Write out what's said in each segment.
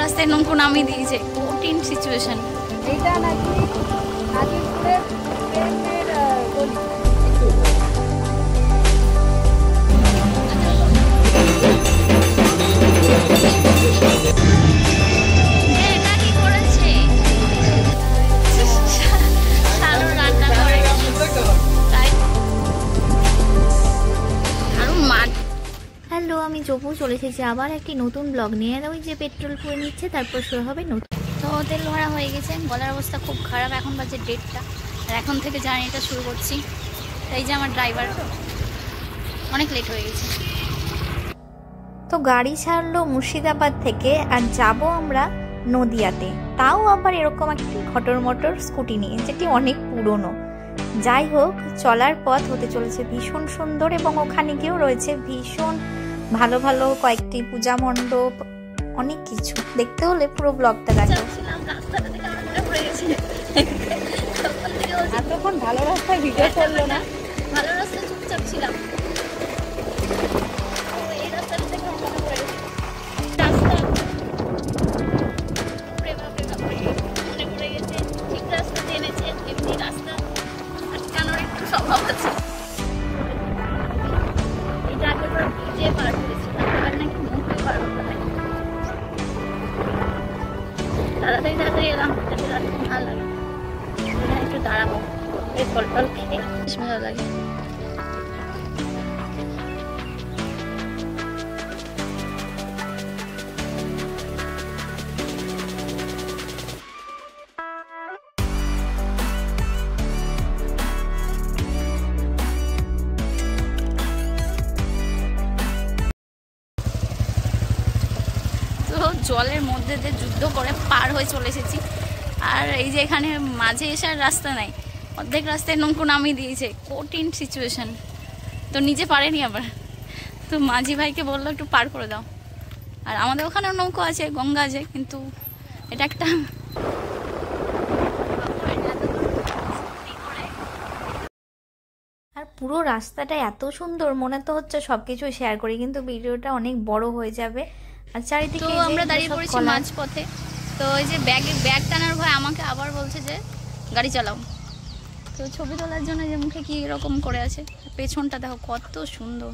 রাস্তায় নৌকো নামিয়ে দিয়েছে, কঠিন সিচুয়েশন। এইটা নাকি নাজিরপুরের ট্রেনের গলি। এটা কি করেছে? শানু রান্না করে তাই আরো মাঠ। হ্যালো, আমি জপু চলে এসেছি আবার একটি নতুন ব্লগ নিয়ে। ওই যে পেট্রোল পুরে নিচ্ছে, তারপর শুরু হবে নতুন। তো তেল ভরা হয়ে গেছে, গলার অবস্থা খুব খারাপ। এখন বাজে 1:30টা, আর এখন থেকে জার্নিটা শুরু করছি। এই যে আমার ড্রাইভার অনেক লেট হয়ে গেছে। তো গাড়ি ছাড়লো মুর্শিদাবাদ থেকে, আর যাব আমরা নদিয়াতে, তাও আবার এরকম একটি ঘটর মোটর স্কুটি নিয়ে, যেটি অনেক পুরনো। যাই হোক, চলার পথ হতে চলেছে ভীষণ সুন্দর, এবং ওখানে গিয়েও রয়েছে ভীষণ ভালো ভালো কয়েকটি পূজা মণ্ডপ, অনেক কিছু। দেখতে হলে পুরো ব্লগটা দেখো। এতক্ষণ ভালো রাস্তায় ভিডিও করলো না, ভালো রাস্তায় চুপচাপ ছিলাম। এই রাস্তাটা থেকে মনে পড়ে গেছে, রাস্তা মনে পড়ে গেছে। ঠিক রাস্তা জেনেছে, এমনি রাস্তা আটকানোর একটু স্বভাব আছে। এটা আগে করে ব্রিজে পার করেছিলাম, আর নাকি মুখে পার করতে হয়। তাড়াতাড়ি তাড়াতাড়ি এলাম, যাতে রাস্তা ভালো লাগে। একটু দাঁড়াবো, এই ফল টল খেয়ে বেশ ভালো লাগে। জলের মধ্যে দিয়ে যুদ্ধ করে পার হয়ে চলে এসেছি। আর এই যে এখানে মাঝে এসার রাস্তা নাই, অর্ধেক রাস্তায় নৌকো নামিয়ে দিয়েছে, কঠিন সিচুয়েশন। তো নিজে পারেনি আবার, তো মাঝি ভাইকে বললো একটু পার করে দাও। আর আমাদের ওখানেও নৌকো আছে, গঙ্গা আছে, কিন্তু এটা একটা আর পুরো রাস্তাটা এত সুন্দর, মনে তো হচ্ছে সবকিছু শেয়ার করি, কিন্তু ভিডিওটা অনেক বড় হয়ে যাবে। আর চারিদিকে তো আমরা দাঁড়িয়ে পড়েছি মাঝপথে। তো এই যে ব্যাগ টানার ভয় আমাকে আবার বলছে যে গাড়ি চালাও। তো ছবি তোলার জন্য যে মুখে কি এরকম করে আছে, পেছনটা দেখো কত সুন্দর।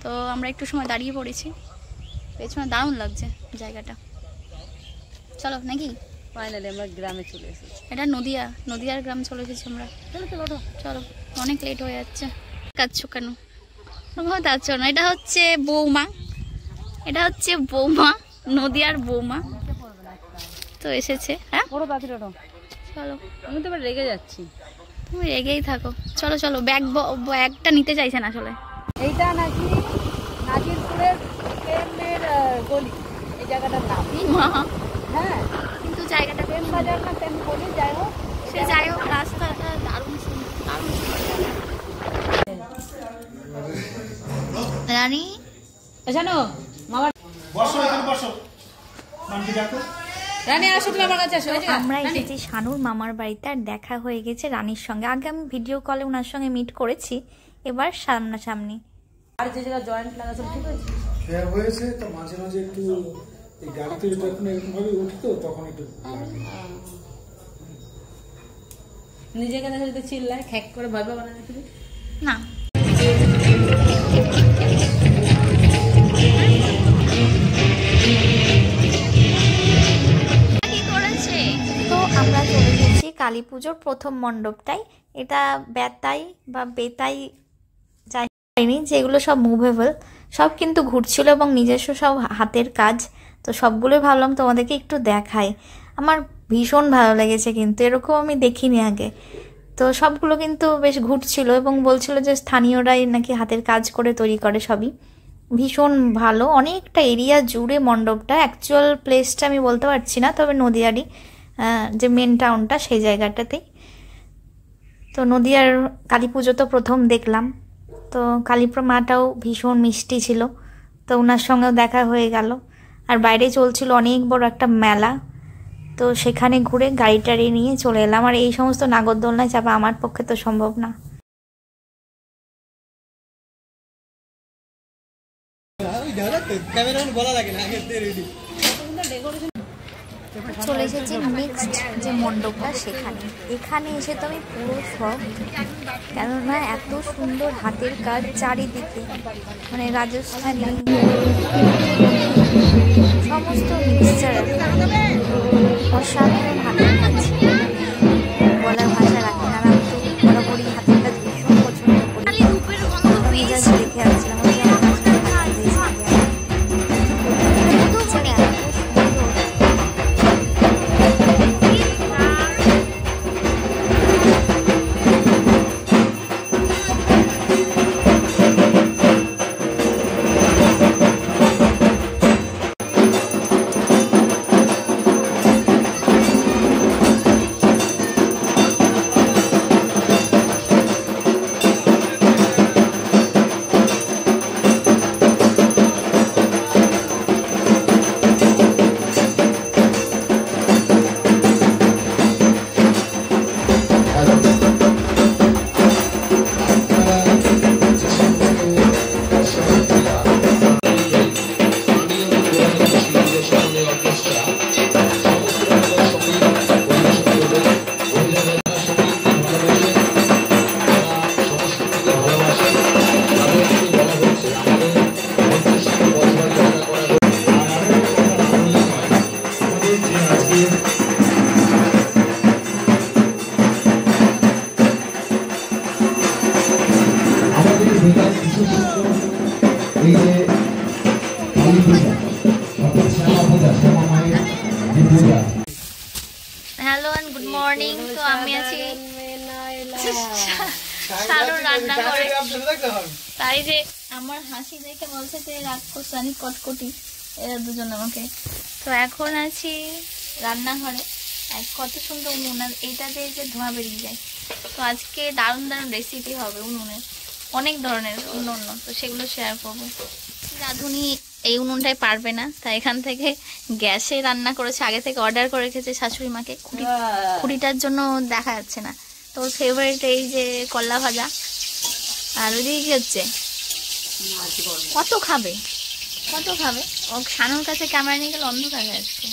তো আমরা একটু সময় দাঁড়িয়ে পড়েছি, পেছনে দারুণ লাগছে জায়গাটা। চলো নাকি, ফাইনালি আমরা গ্রামে চলে এসেছি। এটা নদিয়ার গ্রাম চলে এসেছি আমরা। চলো অনেক লেট হয়ে যাচ্ছে। কাচ্ছ কেন যাচ্ছ না? এটা হচ্ছে বৌমা, এটা হচ্ছে বৌমা, নদিয়ার বৌমা তো এসেছে। হ্যাঁ চলো, আমি তো এবার রেগে যাচ্ছি। তুমি রেগেই থাকো, চলো চলো। ব্যাগটা নিতে চাইছে না আসলে। এইটা নাকি নাজিরপুরের ট্রেনের গলি, এই জায়গাটার নাম। হ্যাঁ, কিন্তু জায়গাটা ট্রেন বাজার না ট্রেন গলি, যাই হোক। সে যাই হোক, রাস্তাটা দারুণ সুন্দর, দারুণ সুন্দর। রানী জানো মামা, বসো এখানে বসো, মাম্পি ডাকো। রানী আসো, তুমি আমার কাছে আসো। আমরা এসেছি শানুর মামার বাড়িতে, আর দেখা হয়ে গেছে রানীর সঙ্গে। আগে আমি ভিডিও কলে ওনার সঙ্গে মিট করেছি, এবার সামনাসামনি। আর যে জায়গা জয়েন্ট লাগা সব ঠিক হয়েছে? হ্যাঁ হয়েছে, তো মাঝে মাঝে একটু এই গাড়িতে যখন এরকম ভাবে উঠি তো তখন একটু নিজেকে দেখা যদি চিল্লায় খ্যাক করে ভয় পাবো না তুমি? না, কি করেছে? তো আমরা চলে গেছি কালী পুজোর প্রথম মণ্ডপটাই। এটা বেতাই বা বেতাই যায়নি, যেগুলো সব মুভেবল, সব কিন্তু ঘুরছিল এবং নিজস্ব সব হাতের কাজ। তো সবগুলোই ভাবলাম তোমাদেরকে একটু দেখাই। আমার ভীষণ ভালো লেগেছে, কিন্তু এরকম আমি দেখিনি আগে। তো সবগুলো কিন্তু বেশ ঘুরছিল এবং বলছিল যে স্থানীয়রাই নাকি হাতের কাজ করে তৈরি করে সবই। ভীষণ ভালো, অনেকটা এরিয়া জুড়ে মণ্ডপটা। অ্যাকচুয়াল প্লেসটা আমি বলতে পারছি না, তবে নদিয়ারই যে মেন টাউনটা সেই জায়গাটাতেই। তো নদিয়ার কালী পুজো তো প্রথম দেখলাম। তো কালীপুর মাটাও ভীষণ মিষ্টি ছিল, তো ওনার সঙ্গেও দেখা হয়ে গেল। আর বাইরে চলছিল অনেক বড় একটা মেলা, তো সেখানে ঘুরে গাড়ি টাড়ি নিয়ে চলে এলাম। আর এই সমস্ত নাগরদোলনায় চাপা আমার পক্ষে তো সম্ভব না। চলে এসেছি নেক্সট যে মণ্ডপটা সেখানে। এখানে এসে তো আমি পুরো শখ, কেননা এত সুন্দর হাতের কাজ চারিদিকে, মানে রাজস্থানী সমস্ত মিক্সচার, অসাধারণ হাতের কাজ, বলার ভাষা রাখে না। আমি তো বরাবরই হাতের কাজ ভীষণ পছন্দ করি। আমি জাস্ট দেখে আসছিলাম যে আমার হাজব্যান্ড হাত দিয়েছে। Hello and good morning. তো আমি আছি শালুর রান্না করে। তাই যে আমার হাসি দেখে বলছে যে রাক্ষসানি কটকটি, এরা দুজন আমাকে। তো এখন আছি রান্নাঘরে। কত সুন্দর উনুন, এইটা দিয়ে যে ধোঁয়া বেরিয়ে যায়। তো আজকে দারুণ দারুণ রেসিপি হবে উনুনের, অনেক ধরনের অন্য অন্য, তো সেগুলো শেয়ার করবো। রাঁধুনি এই উনুনটাই পারবে না, তাই এখান থেকে গ্যাসে রান্না করেছে। আগে থেকে অর্ডার করে রেখেছে শাশুড়ি মাকে, খুঁটিটার জন্য দেখা যাচ্ছে না। তো ওর ফেভারিট এই যে কল্লা ভাজা। আর ওইদিকে কি হচ্ছে, কত খাবে কত খাবে। ও শানুর কাছে ক্যামেরা নিয়ে গেলে অন্ধকার হয়ে যাচ্ছে।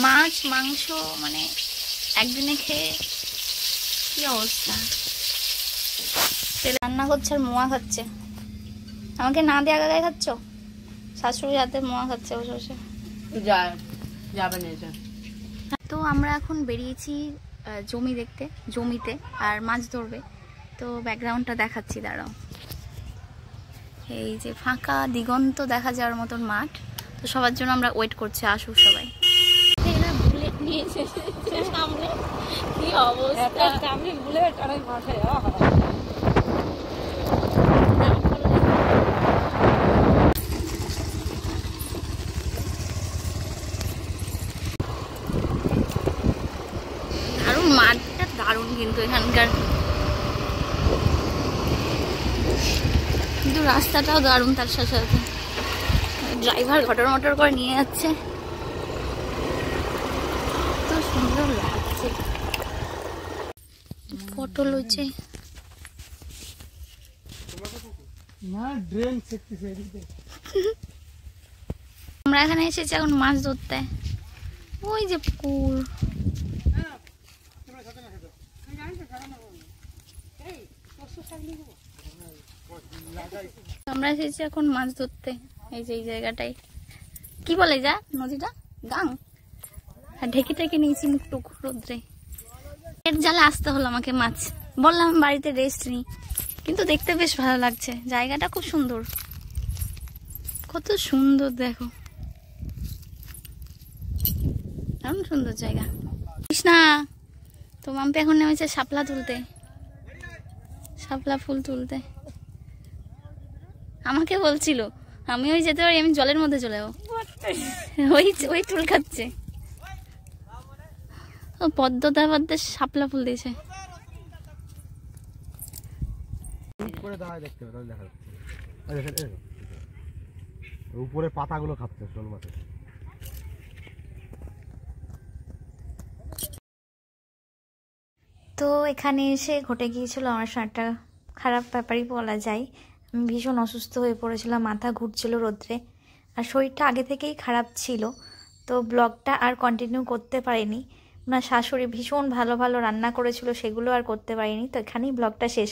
মাছ মাংস মানে একদিনে খেয়ে কি অবস্থা। রান্না করছে আর মোয়া খাচ্ছে। আমাকে না দিয়ে আগে খাচ্ছ, শাশুড়ি হাতে মোয়া খাচ্ছে বসে বসে। তো আমরা এখন বেরিয়েছি জমি দেখতে, জমিতে আর মাছ ধরবে। তো ব্যাকগ্রাউন্ডটা দেখাচ্ছি, দাঁড়াও। এই যে ফাঁকা দিগন্ত দেখা যাওয়ার মতন মাঠ। তো সবার জন্য আমরা ওয়েট করছি, আসুক সবাই। বুলেট নিয়ে সামনে কি অবস্থা, আমি বুলেট আর মাথায় মাঠটা দারুণ, কিন্তু এখানকার কিন্তু রাস্তাটাও দারুণ। তার সাথে সাথে ড্রাইভার ঘটর মটর করে নিয়ে যাচ্ছে, তো সুন্দর লাগছে। পটল হচ্ছে আমরা এখানে এসেছি এখন মাছ ধরতে। ওই যে পুকুর, আমরা এসেছি এখন মাছ ধরতে। এই যে এই জায়গাটাই কি বলে যা নদীটা, গাং। আর ঢেকে টেকে নিয়েছি মুখটুক রোদ্রে। এর জালে আসতে হলো আমাকে মাছ। বললাম বাড়িতে রেস্ট নিই, কিন্তু দেখতে বেশ ভালো লাগছে। জায়গাটা খুব সুন্দর, কত সুন্দর দেখো, এমন সুন্দর জায়গা। কৃষ্ণা তো মাম্পি এখন নেমেছে শাপলা তুলতে, শাপলা ফুল তুলতে। আমাকে বলছিল আমি ওই যেতে পারি, আমি জলের মধ্যে চলে যাবো। ওই চুল খাচ্ছে। ও পদ্মদা পদ্মে শাপলা ফুল দিয়েছে। উপরে পাতাগুলো খাচ্ছে শোল মাছে। তো এখানে এসে ঘটে গিয়েছিল আমার সাথে একটা খারাপ ব্যাপারই বলা যায়। আমি ভীষণ অসুস্থ হয়ে পড়েছিলাম, মাথা ঘুরছিল রোদ্রে, আর শরীরটা আগে থেকেই খারাপ ছিল। তো ব্লগটা আর কন্টিনিউ করতে পারিনি। ওনার শাশুড়ি ভীষণ ভালো ভালো রান্না করেছিল, সেগুলো আর করতে পারিনি। তো এখানেই ব্লগটা শেষ